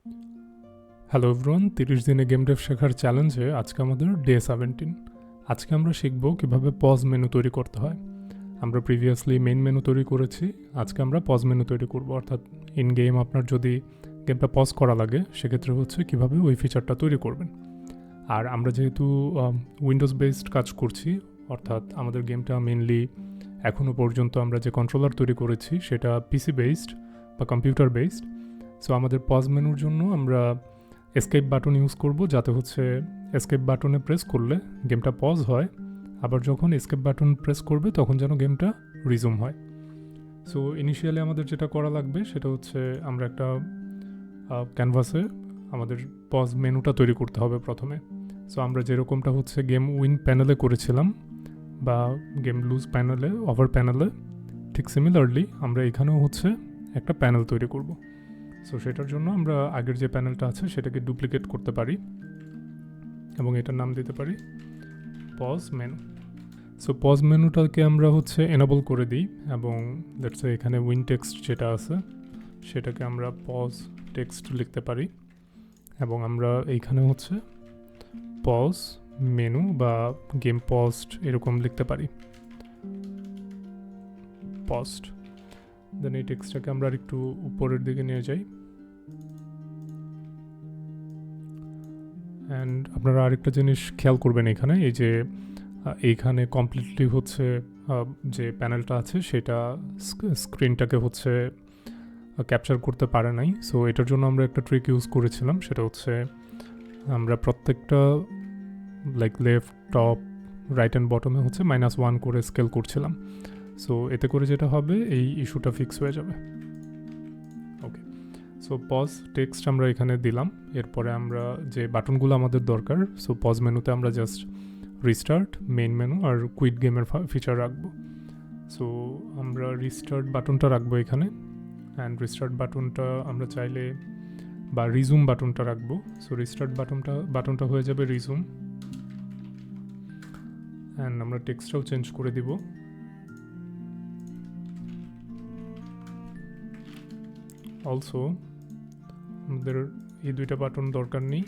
Hello everyone, 30 দিনে game Dave শেখার চ্যালেঞ্জে আজকে আমাদের ডে 17। আজকে আমরা শিখব কিভাবে পজ মেনু তৈরি করতে হয়। আমরা প্রিভিয়াসলি মেইন মেনু তৈরি করেছি, আজকে আমরা পজ মেনু তৈরি করব। অর্থাৎ ইন গেম আপনার যদি গেমটা পজ করা লাগে সেক্ষেত্রে হচ্ছে কিভাবে ওই ফিচারটা তৈরি করবেন। আর আমরা যেহেতু উইন্ডোজ বেসড কাজ করছি, অর্থাৎ আমাদের গেমটা মেনলি এখনও পর্যন্ত আমরা যে কন্ট্রোলার তৈরি করেছি সেটা পিসি বেসড বা কম্পিউটার বেসড। সো আমাদের পজ মেনুর জন্য আমরা এসকেপ বাটন ইউজ করব, যাতে হচ্ছে এসকেপ বাটনে প্রেস করলে গেমটা পজ হয়, আবার যখন এসকেপ বাটন প্রেস করবে তখন যেন গেমটা রিজুম হয়। সো ইনিশিয়ালি আমাদের যেটা করা লাগবে সেটা হচ্ছে আমরা একটা ক্যানভাসে আমাদের পজ মেনুটা তৈরি করতে হবে প্রথমে। সো আমরা যেরকমটা হচ্ছে গেম উইন প্যানেলে করেছিলাম বা গেম লুজ প্যানেলে, ওভার প্যানেলে, ঠিক সিমিলারলি আমরা এখানেও হচ্ছে একটা প্যানেল তৈরি করব। সো সেটার জন্য আমরা আগের যে প্যানেলটা আছে সেটাকে ডুপ্লিকেট করতে পারি এবং এটার নাম দিতে পারি পজ মেনু। সো পজ মেনুটাকে আমরা হচ্ছে এনেবল করে দিই এবং লেটস সে এখানে উইন টেক্সট যেটা আছে সেটাকে আমরা পজ টেক্সট লিখতে পারি এবং আমরা এইখানে হচ্ছে পজ মেনু বা গেম পজড এরকম লিখতে পারি, পজড। দেন এই টেক্সটটাকে আমরা একটু উপরের দিকে নিয়ে যাই। অ্যান্ড আপনারা আরেকটা জিনিস খেয়াল করবেন, এখানে এই যে এইখানে কমপ্লিটলি হচ্ছে যে প্যানেলটা আছে সেটা স্ক্রিনটাকে হচ্ছে ক্যাপচার করতে পারে নাই। সো এটার জন্য আমরা একটা ট্রিক ইউজ করেছিলাম, সেটা হচ্ছে আমরা প্রত্যেকটা like left, top, right and বটমে হচ্ছে -1 করে স্কেল করছিলাম। সো এতে করে যেটা হবে এই ইস্যুটা ফিক্স হয়ে যাবে। ওকে, সো পজ টেক্সট আমরা এখানে দিলাম। এরপরে আমরা যে বাটনগুলো আমাদের দরকার, সো পজ মেনুতে আমরা জাস্ট রিস্টার্ট, মেইন মেনু আর কুইট গেমের ফিচার রাখবো। সো আমরা রিস্টার্ট বাটনটা রাখবো এখানে, অ্যান্ড রিস্টার্ট বাটনটা আমরা চাইলে বা রিজুম বাটনটা রাখবো। সো রিস্টার্ট বাটনটা হয়ে যাবে রিজুম, অ্যান্ড আমরা টেক্সটটাও চেঞ্জ করে দিব। অলসো আমাদের এই দুইটা বাটন দরকার নেই,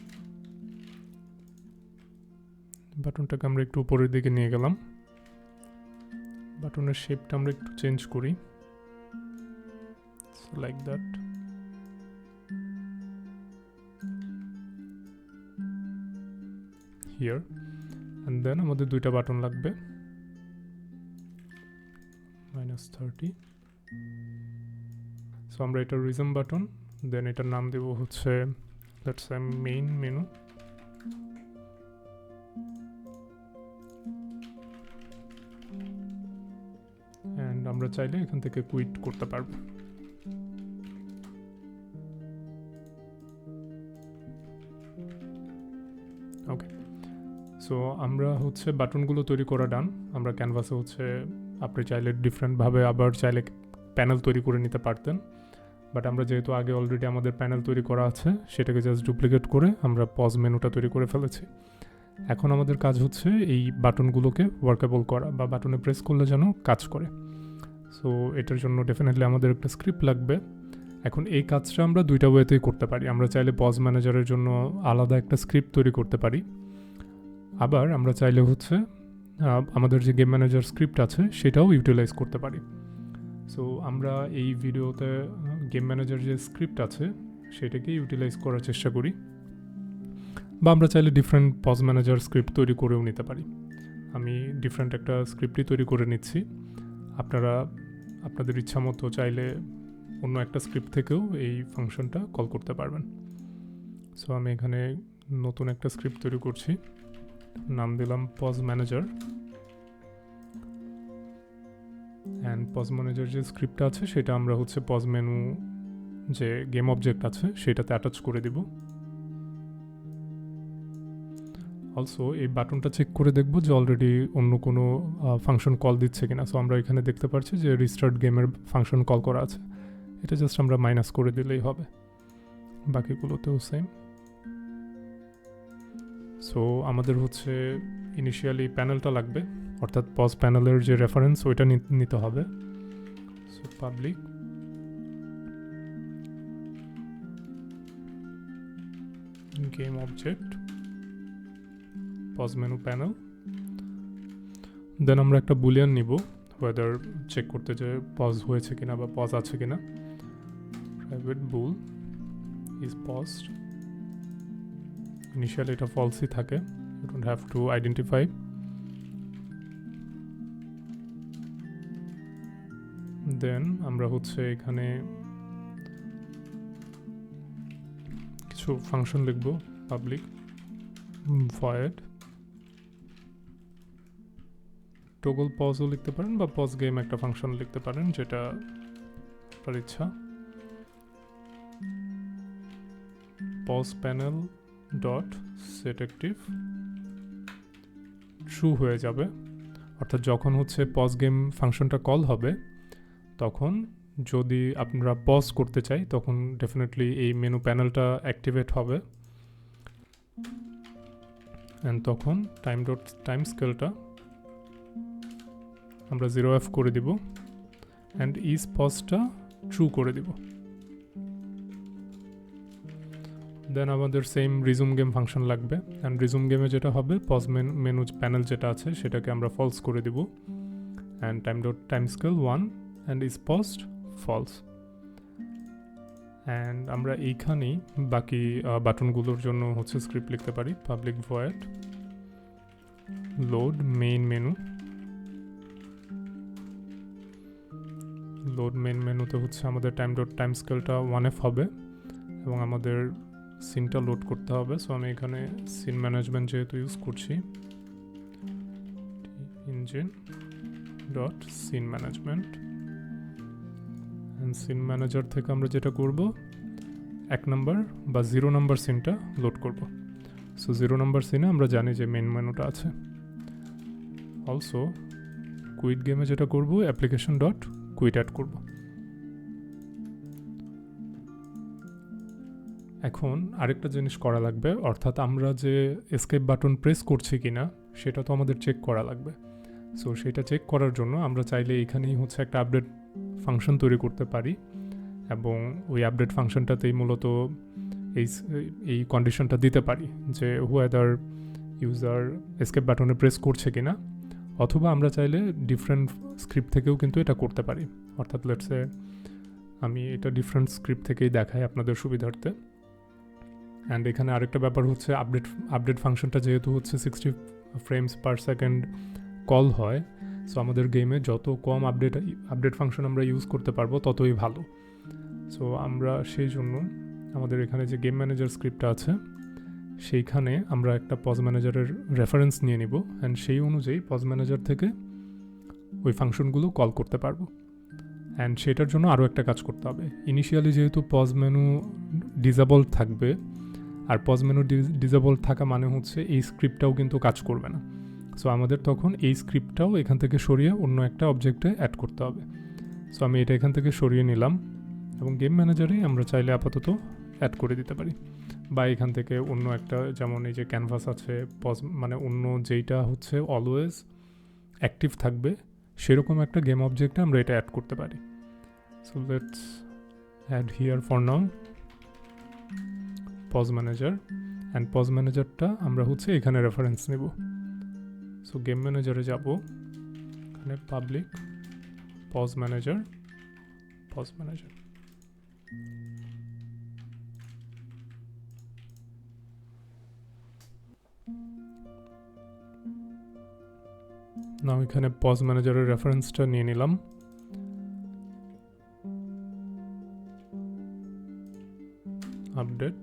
বাটনটাকে আমরা একটু উপরের দিকে নিয়ে গেলাম। বাটনের শেপটা আমরা একটু চেঞ্জ করি, like that. Here, and then আমাদের দুইটা বাটন লাগবে, -30। সো আমরা এটা রিজম বাটন, দেন এটার নাম দেব হচ্ছে let's say main menu. And আমরা চাইলে এখান থেকে কুইট করতে পারবো। ওকে, সো আমরা হচ্ছে বাটনগুলো তৈরি করা ডান। আমরা ক্যানভাসে হচ্ছে আপনি চাইলে ডিফারেন্টভাবে আবার চাইলে প্যানেল তৈরি করে নিতে পারতেন, বাট আমরা যেহেতু আগে অলরেডি আমাদের প্যানেল তৈরি করা আছে সেটাকে জাস্ট ডুপ্লিকেট করে আমরা পজ মেনুটা তৈরি করে ফেলেছি। এখন আমাদের কাজ হচ্ছে এই বাটনগুলোকে ওয়ার্কেবল করা বা বাটনে প্রেস করলে যেন কাজ করে। সো এটার জন্য ডেফিনেটলি আমাদের একটা স্ক্রিপ্ট লাগবে। এখন এই কাজটা আমরা দুইটা ওয়েতেই করতে পারি। আমরা চাইলে পজ ম্যানেজারের জন্য আলাদা একটা স্ক্রিপ্ট তৈরি করতে পারি, আবার আমরা চাইলে হচ্ছে আমাদের যে গেম ম্যানেজার স্ক্রিপ্ট আছে সেটাও ইউটিলাইজ করতে পারি। সো আমরা এই ভিডিওতে গেম ম্যানেজার যে স্ক্রিপ্ট আছে সেটাকে ইউটিলাইজ করার চেষ্টা করি, বা আমরা চাইলে ডিফারেন্ট পজ ম্যানেজার স্ক্রিপ্ট তৈরি করেও নিতে পারি। আমি ডিফারেন্ট একটা স্ক্রিপ্টই তৈরি করে নিচ্ছি, আপনারা আপনাদের ইচ্ছা মতো চাইলে অন্য একটা স্ক্রিপ্ট থেকেও এই ফাংশনটা কল করতে পারবেন। সো আমি এখানে নতুন একটা স্ক্রিপ্ট তৈরি করছি, নাম দিলাম pause manager, and pause manager যে স্ক্রিপ্টটা আছে সেটা আমরা হচ্ছে পজ মেনু যে গেম অবজেক্ট আছে সেটাতে অ্যাটাচ করে দিব। অলসো এই বাটনটা চেক করে দেখব যে অলরেডি অন্য কোনো ফাংশন কল দিচ্ছে কিনা। সো আমরা এখানে দেখতে পাচ্ছি যে রিস্টার্ট গেমের ফাংশন কল করা আছে, এটা জাস্ট আমরা মাইনাস করে দিলেই হবে, বাকিগুলোতেও সেম। সো আমাদের হচ্ছে ইনিশিয়ালি প্যানেলটা লাগবে, অর্থাৎ পজ প্যানেলের যে রেফারেন্স ওইটা নিতে হবে। So public game object, pause menu panel. Then আমরা একটা বুলিয়ান নিব, ওয়েদার চেক করতে যে পজ হয়েছে কিনা বা পজ আছে কিনা। Private bool is paused. Initially এটা ফলসই থাকে, you don't have to identify. Then আমরা হচ্ছে এখানে কিছু ফাংশন লিখব, পাবলিক ভয়েড টগল পজও লিখতে পারেন বা পজ গেম একটা ফাংশন লিখতে পারেন, যেটা আপনার ইচ্ছা। Pause panel dot set active true হয়ে যাবে, অর্থাৎ যখন হচ্ছে পজ গেম ফাংশনটা কল হবে তখন যদি আমরা পজ করতে চাই তখন ডেফিনেটলি এই মেনু প্যানেলটা অ্যাক্টিভেট হবে, অ্যান্ড তখন টাইম স্কেলটা আমরা 0f করে দিব অ্যান্ড ইজ পজটা ট্রু করে দিব। দেন আমাদের সেম রিজুম গেম ফাংশন লাগবে, অ্যান্ড রিজুম গেমে যেটা হবে পজ মেনু প্যানেল যেটা আছে সেটাকে আমরা ফলস করে দিব, and timescale 1 and is paused false. And আমরা এইখানেই বাকি বাটনগুলোর জন্য হচ্ছে স্ক্রিপ্ট লিখতে পারি। Public void load main menu, load main মেনুতে হচ্ছে আমাদের টাইম স্কেলটা 1f হবে এবং আমাদের সিনটা লোড করতে হবে। সো আমি এখানে সিন ম্যানেজমেন্ট যেহেতু ইউজ করছি, engine dot scene management, and scene manager থেকে আমরা যেটা করব 1 নাম্বার বা 0 নাম্বার সিনটা লোড করব। সো 0 নাম্বার সিনে আমরা জানি যে মেইন মেনুটা আছে। অলসো কুইট গেমে যেটা করব অ্যাপ্লিকেশন ডট কুইট অ্যাড করব। এখন আরেকটা জিনিস করা লাগবে, অর্থাৎ আমরা যে এসকেপ বাটন প্রেস করছি কিনা সেটা তো আমাদের চেক করা লাগবে। সো সেটা চেক করার জন্য আমরা চাইলে এখানেই হচ্ছে একটা আপডেট ফাংশন তৈরি করতে পারি এবং ওই আপডেট ফাংশনটাতেই মূলত এই কন্ডিশনটা দিতে পারি যে হোয়েদার ইউজার এসকেপ বাটনে প্রেস করছে কিনা, অথবা আমরা চাইলে ডিফারেন্ট স্ক্রিপ্ট থেকেও কিন্তু এটা করতে পারি। অর্থাৎ লেটসে আমি এটা ডিফারেন্ট স্ক্রিপ্ট থেকেই দেখাই আপনাদের সুবিধার্থে। অ্যান্ড এখানে আরেকটা ব্যাপার হচ্ছে আপডেট ফাংশনটা যেহেতু হচ্ছে 60 ফ্রেমস পার সেকেন্ড কল হয়, সো আমাদের গেমে যত কম আপডেট ফাংশন আমরা ইউজ করতে পারবো ততই ভালো। সো আমরা সেই জন্য আমাদের এখানে যে গেম ম্যানেজার স্ক্রিপ্টটা আছে সেইখানে আমরা একটা পজ ম্যানেজারের রেফারেন্স নিয়ে নিব, অ্যান্ড সেই অনুযায়ী পজ ম্যানেজার থেকে ওই ফাংশনগুলো কল করতে পারবো। অ্যান্ড সেটার জন্য আরও একটা কাজ করতে হবে। ইনিশিয়ালি যেহেতু পজ মেনু ডিসেবল থাকবে, আর পজ মেনু ডিসেবল থাকা মানে হচ্ছে এই স্ক্রিপ্টটাও কিন্তু কাজ করবে না। সো আমাদের তখন এই স্ক্রিপ্টটাও এখান থেকে সরিয়ে অন্য একটা অবজেক্টে অ্যাড করতে হবে। সো আমি এটা এখান থেকে সরিয়ে নিলাম এবং গেম ম্যানেজারেই আমরা চাইলে আপাতত অ্যাড করে দিতে পারি, বা এখান থেকে অন্য একটা, যেমন এই যে ক্যানভাস আছে পজ মানে অন্য যেইটা হচ্ছে অলওয়েজ অ্যাক্টিভ থাকবে সেরকম একটা গেম অবজেক্টে আমরা এটা অ্যাড করতে পারি। So let's add here for now pause manager, and pause ম্যানেজারটা আমরা হচ্ছে এখানে রেফারেন্স নেব। সো গেম ম্যানেজারে যাব, এখানে পাবলিক পজ ম্যানেজার নাও এখানে পজ ম্যানেজারের রেফারেন্সটা নিয়ে নিলাম। Update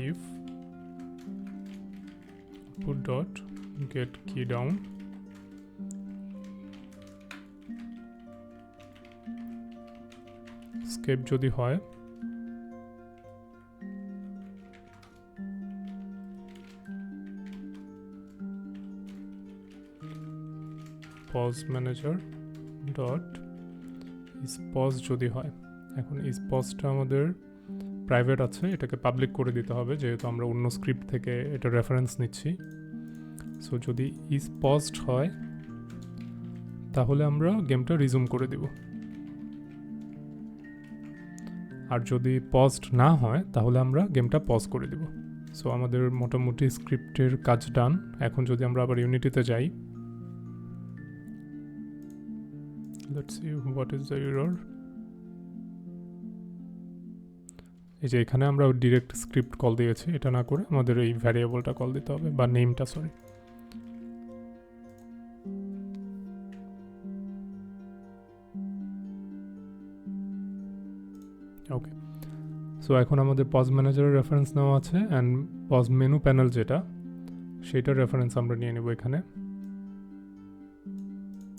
if put dot get key down escape যদি হয় pause manager dot is pause যদি হয়। এখন is pauseটা আমাদের প্রাইভেট আছে, এটাকে পাবলিক করে দিতে হবে যেহেতু আমরা অন্য স্ক্রিপ্ট থেকে এটা রেফারেন্স নিচ্ছি। সো যদি ইজ পজড হয় তাহলে আমরা গেমটা রিজুম করে দিব। আর যদি পজড না হয় তাহলে আমরা গেমটা পজ করে দিব। সো আমাদের মোটামুটি স্ক্রিপ্টের কাজ ডান। এখন যদি আমরা আবার ইউনিটিতে যাই, let's see what is the error. এই যে এখানে আমরা ডিরেক্ট স্ক্রিপ্ট কল দিয়েছি, এটা না করে আমাদের এই ভ্যারিয়েবলটা কল দিতে হবে, বা নেমটা, সরি। ওকে, সো এখন আমাদের পজ ম্যানেজারের রেফারেন্স নেওয়া আছে, অ্যান্ড পজ মেনু প্যানেল যেটা, সেইটার রেফারেন্স আমরা নিয়ে নেব এখানে।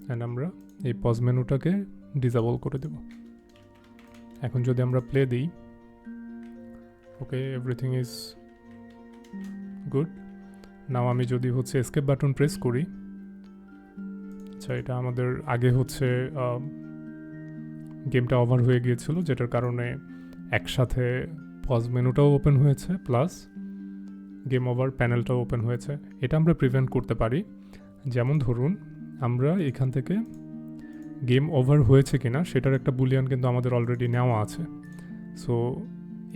অ্যান্ড আমরা এই পজ মেনুটাকে ডিসেবল করে দেব। এখন যদি আমরা প্লে দিই, ওকে, এভরিথিং ইজ গুড। নাও আমি যদি হচ্ছে এসকেপ বাটন প্রেস করি, আচ্ছা, এটা আমাদের আগে হচ্ছে গেমটা ওভার হয়ে গিয়েছিল, যেটার কারণে একসাথে পজ মেনুটাও ওপেন হয়েছে প্লাস গেম ওভার প্যানেলটাও ওপেন হয়েছে। এটা আমরা প্রিভেন্ট করতে পারি। যেমন ধরুন, আমরা এখান থেকে গেম ওভার হয়েছে কিনা সেটার একটা বুলিয়ান কিন্তু আমাদের অলরেডি নেওয়া আছে। সো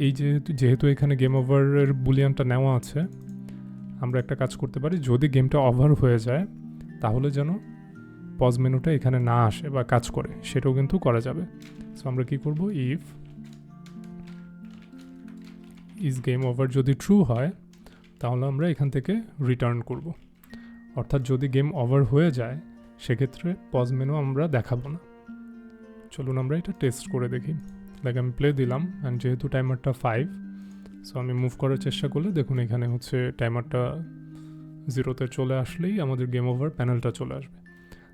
এই যেহেতু এখানে গেম ওভারের বুলিয়ানটা নেওয়া আছে, আমরা একটা কাজ করতে পারি, যদি গেমটা ওভার হয়ে যায় তাহলে যেন পজ মেনুটা এখানে না আসে বা কাজ করে, সেটাও কিন্তু করা যাবে। সো আমরা কি করব, ইফ ইজ গেম ওভার যদি ট্রু হয় তাহলে আমরা এখান থেকে রিটার্ন করব। অর্থাৎ যদি গেম ওভার হয়ে যায় সেক্ষেত্রে পজ মেনু আমরা দেখাবো না। চলুন আমরা এটা টেস্ট করে দেখি। লাইক আমি প্লে দিলাম, অ্যান্ড যেহেতু টাইমারটা 5, সো আমি মুভ করার চেষ্টা করলে দেখুন এখানে হচ্ছে টাইমারটা 0-তে চলে আসলেই আমাদের গেম ওভার প্যানেলটা চলে আসবে।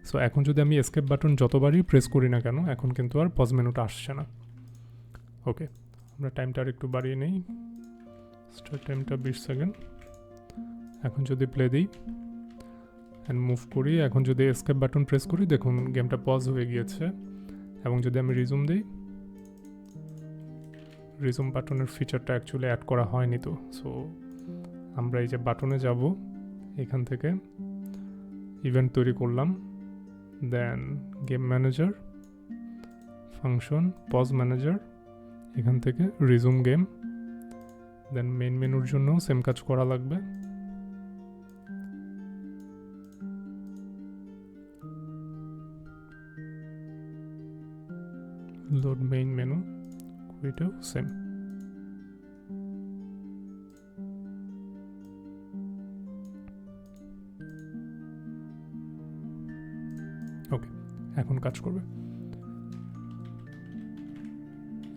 সো এখন যদি আমি এসকেপ বাটন যতবারই প্রেস করি না কেন, এখন কিন্তু আর পজ মেনুটা আসছে না। ওকে, আমরা টাইমটা আর একটু বাড়িয়ে নেই, স্টার্ট টাইমটা 20 সেকেন্ড। এখন যদি প্লে দিই অ্যান্ড মুভ করি, এখন যদি এসকেপ বাটন প্রেস করি, দেখুন গেমটা পজ হয়ে গিয়েছে। এবং যদি আমি রিজুম দিই, রিজুম বাটনের ফিচারটা অ্যাকচুয়ালি অ্যাড করা হয়নি, তো সো আমরা এই যে বাটনে যাব, এখান থেকে ইভেন্ট তৈরি করলাম, then game manager, function, pause manager, এখান থেকে রিজুম গেম, দেন মেইন মেনুর জন্য সেম কাজ করা লাগবে। লোড মেইন মেনু, এটাও সেম। ওকে, এখন কাজ করবে।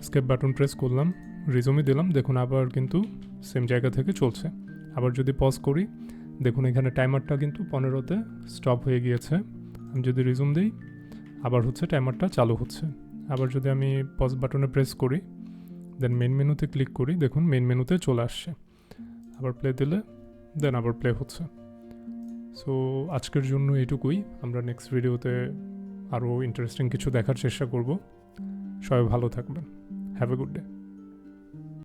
এসকেপ বাটন প্রেস করলাম, রিজুমে দিলাম, দেখুন আবার কিন্তু সেম জায়গা থেকে চলছে। আবার যদি পজ করি, দেখুন এখানে টাইমারটা কিন্তু 15-তে স্টপ হয়ে গিয়েছে। আমি যদি রিজুম দিই, আবার হচ্ছে টাইমারটা চালু হচ্ছে। আবার যদি আমি পজ বাটনে প্রেস করি, দেন মেন মেনুতে ক্লিক করি, দেখুন মেন মেনুতে চলে আসছে। আবার প্লে দিলে দেন আবার প্লে হচ্ছে। সো আজকের জন্য এইটুকুই। আমরা নেক্সট ভিডিওতে আরও ইন্টারেস্টিং কিছু দেখার চেষ্টা করব। সবাই ভালো থাকবেন। Have a good day.